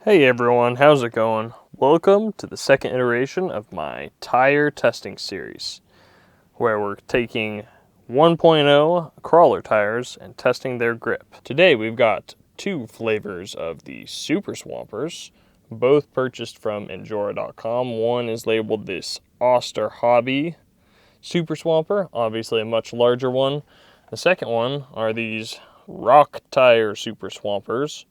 Hey everyone, how's it going? Welcome to the second iteration of my tire testing series, where we're taking 1.0 crawler tires and testing their grip. Today we've got two flavors of the Super Swampers, both purchased from Injora.com. One is labeled this Austar Hobby Super Swamper, obviously a much larger one. The second one are these Rock Tire Super Swampers,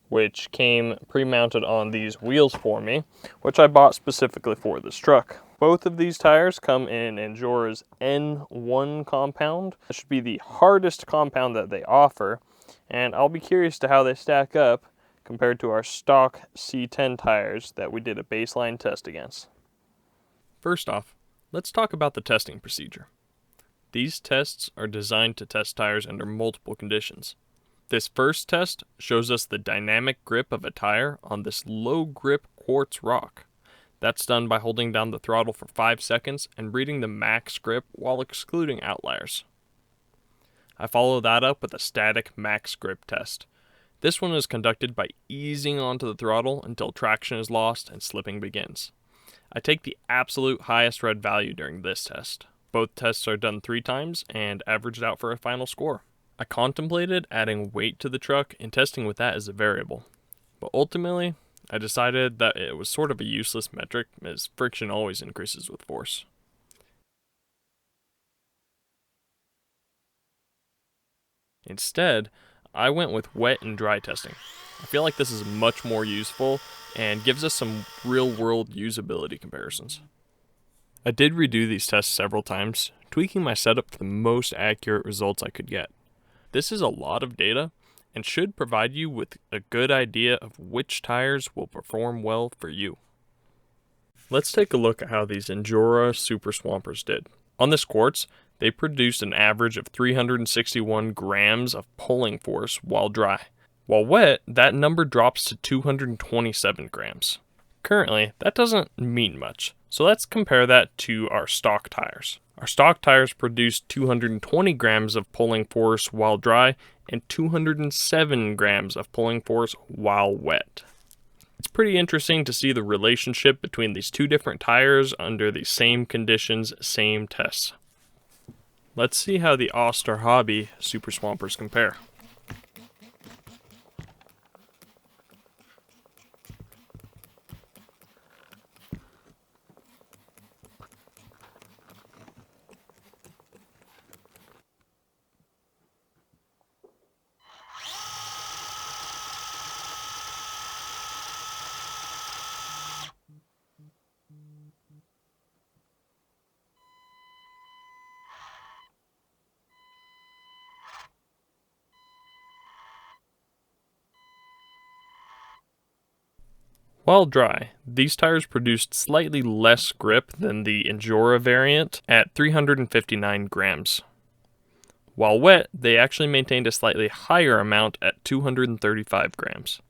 which came pre-mounted on these wheels for me, which I bought specifically for this truck. Both of these tires come in Injora's N1 compound. This should be the hardest compound that they offer, and I'll be curious to how they stack up compared to our stock C10 tires that we did a baseline test against. First off, let's talk about the testing procedure. These tests are designed to test tires under multiple conditions. This first test shows us the dynamic grip of a tire on this low grip quartz rock. That's done by holding down the throttle for 5 seconds and reading the max grip while excluding outliers. I follow that up with a static max grip test. This one is conducted by easing onto the throttle until traction is lost and slipping begins. I take the absolute highest read value during this test. Both tests are done 3 times and averaged out for a final score. I contemplated adding weight to the truck and testing with that as a variable, but ultimately I decided that it was sort of a useless metric as friction always increases with force. Instead, I went with wet and dry testing. I feel like this is much more useful and gives us some real-world usability comparisons. I did redo these tests several times, tweaking my setup for the most accurate results I could get. This is a lot of data and should provide you with a good idea of which tires will perform well for you. Let's take a look at how these Injora Super Swampers did. On this quartz, they produced an average of 361 grams of pulling force while dry. While wet, that number drops to 227 grams. Currently, that doesn't mean much, so let's compare that to our stock tires. Our stock tires produce 220 grams of pulling force while dry and 207 grams of pulling force while wet. It's pretty interesting to see the relationship between these two different tires under the same conditions, same tests. Let's see how the Austar Hobby Super Swampers compare. While dry, these tires produced slightly less grip than the Injora variant at 359 grams. While wet, they actually maintained a slightly higher amount at 235 grams.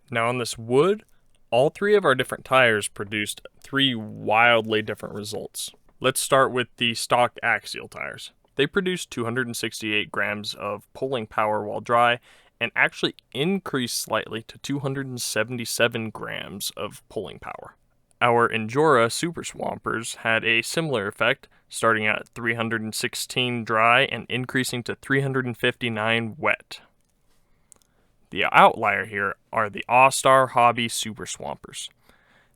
Now on this wood, all 3 of our different tires produced 3 wildly different results. Let's start with the stock axial tires. They produced 268 grams of pulling power while dry and actually increased slightly to 277 grams of pulling power. Our Injora Super Swampers had a similar effect, starting at 316 dry and increasing to 359 wet. The outlier here are the Austar Hobby Super Swampers.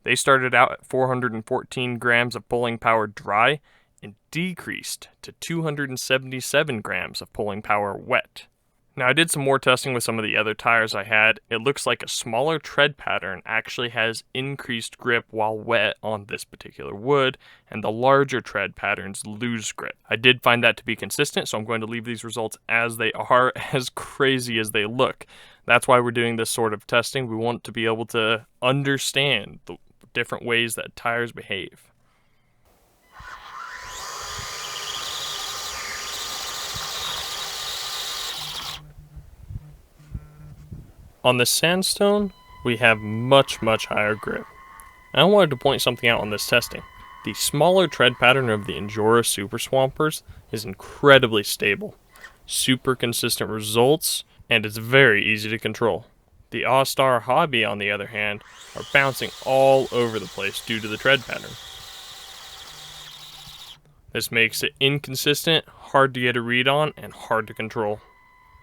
They started out at 414 grams of pulling power dry and decreased to 277 grams of pulling power wet. Now, I did some more testing with some of the other tires I had. It looks like a smaller tread pattern actually has increased grip while wet on this particular wood, and the larger tread patterns lose grip. I did find that to be consistent, so I'm going to leave these results as they are, as crazy as they look. That's why we're doing this sort of testing. We want to be able to understand the different ways that tires behave. On the sandstone, we have much higher grip. And I wanted to point something out on this testing. The smaller tread pattern of the Injora Super Swampers is incredibly stable, super consistent results, and it's very easy to control. The Austar Hobby, on the other hand, are bouncing all over the place due to the tread pattern. This makes it inconsistent, hard to get a read on, and hard to control.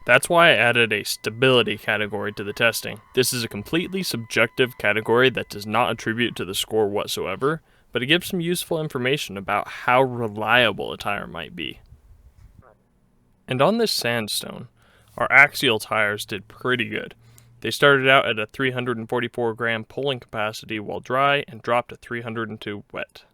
That's why I added a stability category to the testing. This is a completely subjective category that does not attribute to the score whatsoever, but it gives some useful information about how reliable a tire might be. And on this sandstone, our axial tires did pretty good. They started out at a 344 gram pulling capacity while dry and dropped to 302 wet.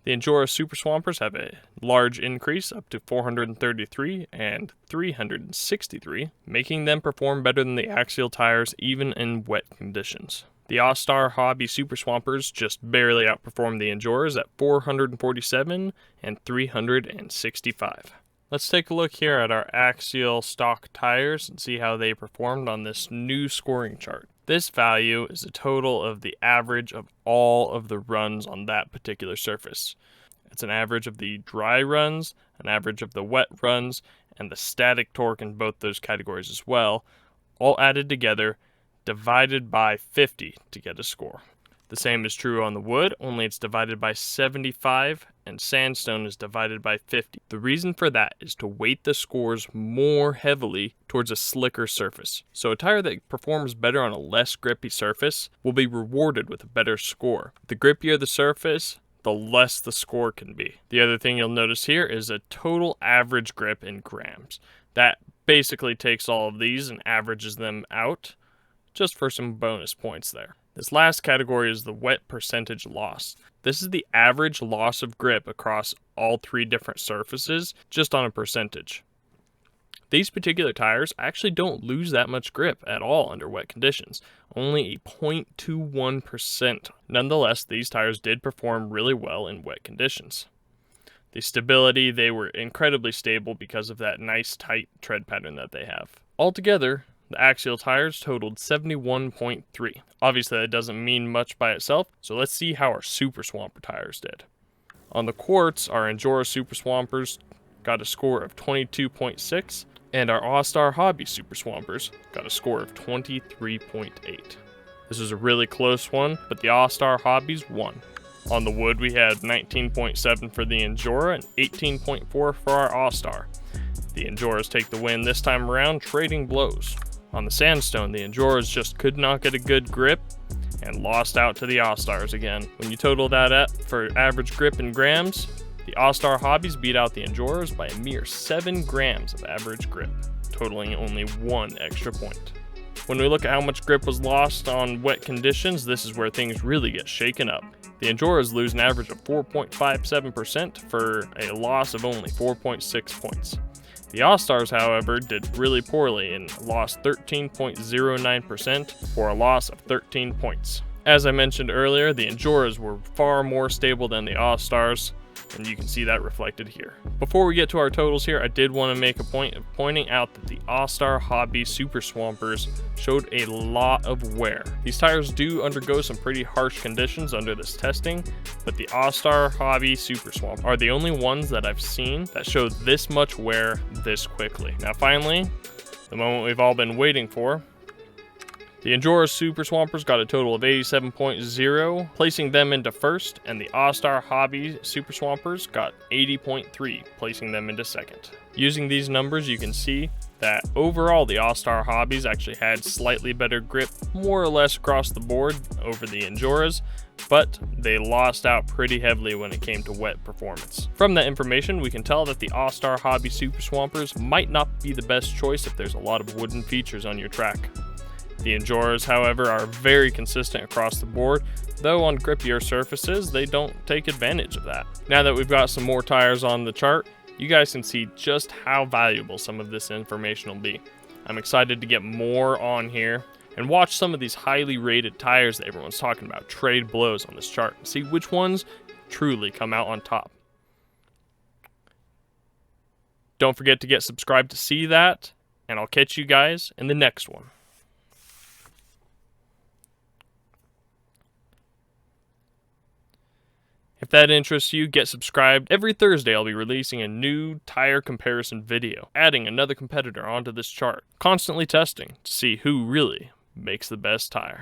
The Injora Super Swampers have a large increase up to 433 and 363, making them perform better than the axial tires even in wet conditions. The Austar Hobby Super Swampers just barely outperformed the Injoras at 447 and 365. Let's take a look here at our axial stock tires and see how they performed on this new scoring chart. This value is a total of the average of all of the runs on that particular surface. It's an average of the dry runs, an average of the wet runs, and the static torque in both those categories as well, all added together, divided by 50 to get a score. The same is true on the wood, only it's divided by 75, and sandstone is divided by 50. The reason for that is to weight the scores more heavily towards a slicker surface. So a tire that performs better on a less grippy surface will be rewarded with a better score. The grippier the surface, the less the score can be. The other thing you'll notice here is a total average grip in grams. That basically takes all of these and averages them out, just for some bonus points there. This last category is the wet percentage loss. This is the average loss of grip across all three different surfaces, just on a percentage. These particular tires actually don't lose that much grip at all under wet conditions, only a 0.21%. Nonetheless, these tires did perform really well in wet conditions. The stability, they were incredibly stable because of that nice tight tread pattern that they have. Altogether, the axial tires totaled 71.3. Obviously, that doesn't mean much by itself, so let's see how our Super Swamper tires did. On the quartz, our Injora Super Swampers got a score of 22.6, and our Austar Hobby Super Swampers got a score of 23.8. This was a really close one, but the Austar Hobbies won. On the wood, we had 19.7 for the Injora and 18.4 for our Austar. The Injoras take the win this time around, trading blows. On the sandstone, the Injoras just could not get a good grip and lost out to the Austars again. When you total that up for average grip in grams, the Austar Hobbies beat out the Injoras by a mere 7 grams of average grip, totaling only 1 extra point. When we look at how much grip was lost on wet conditions, this is where things really get shaken up. The Injoras lose an average of 4.57% for a loss of only 4.6 points. The Austars, however, did really poorly and lost 13.09% for a loss of 13 points. As I mentioned earlier, the Injoras were far more stable than the Austars, and you can see that reflected here. Before we get to our totals here, I did want to make a point of pointing out that the Austar Hobby Super Swampers showed a lot of wear. These tires do undergo some pretty harsh conditions under this testing, but the Austar Hobby Super Swamper are the only ones that I've seen that showed this much wear this quickly. Now finally, the moment we've all been waiting for. The Injora Super Swampers got a total of 87.0, placing them into first, and the Austar Hobby Super Swampers got 80.3, placing them into second. Using these numbers, you can see that overall the Austar Hobbies actually had slightly better grip, more or less across the board over the Injoras, but they lost out pretty heavily when it came to wet performance. From that information, we can tell that the Austar Hobby Super Swampers might not be the best choice if there's a lot of wooden features on your track. The Injoras, however, are very consistent across the board, though on grippier surfaces, they don't take advantage of that. Now that we've got some more tires on the chart, you guys can see just how valuable some of this information will be. I'm excited to get more on here and watch some of these highly rated tires that everyone's talking about trade blows on this chart and see which ones truly come out on top. Don't forget to get subscribed to see that, and I'll catch you guys in the next one. If that interests you, get subscribed. Every Thursday I'll be releasing a new tire comparison video, adding another competitor onto this chart, constantly testing to see who really makes the best tire.